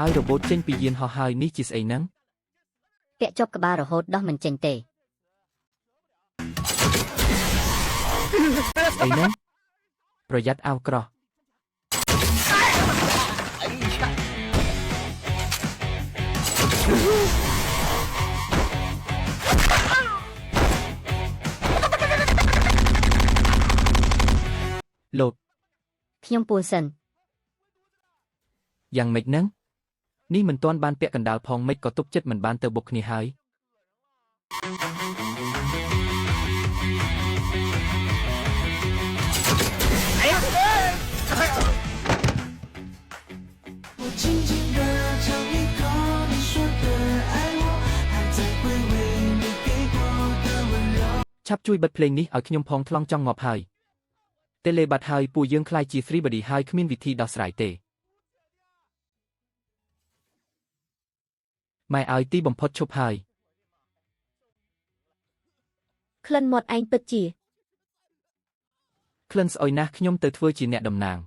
ឲ្យរបូតចេញពីយានហោះហើយនេះជាស្អីហ្នឹង ពាក់ជាប់ក្បាលរហូតដោះមិនចេញទេ ស្អីហ្នឹងប្រយ័ត្នអាវក្រោះ លោក ខ្ញុំពួលសិន យ៉ាងម៉េចហ្នឹងនេះមិនទាន់បានពាក់កណ្ដាលផងមិនក៏ទុកចិត្តមិនបានទៅបុកគ្នាហើយ 我轻轻地尝一口你说的爱我，还在回味你给过的温柔。 ឆាប់ជួយបិទភ្លេងនេះឲ្យខ្ញុំផងថ្លង់ចង់ងាប់ហើយតេលេបាត់ហើយពួកយើងខ្លាយជា 3 body ហើយគ្មានវិធីដោះស្រាយទេម៉ែឲ្យទីបំផុតឈប់ហើយ ក្លិនមាត់ឯងពិតជា ក្លិនស្អុយណាស់ខ្ញុំទៅធ្វើជាអ្នកតំណាង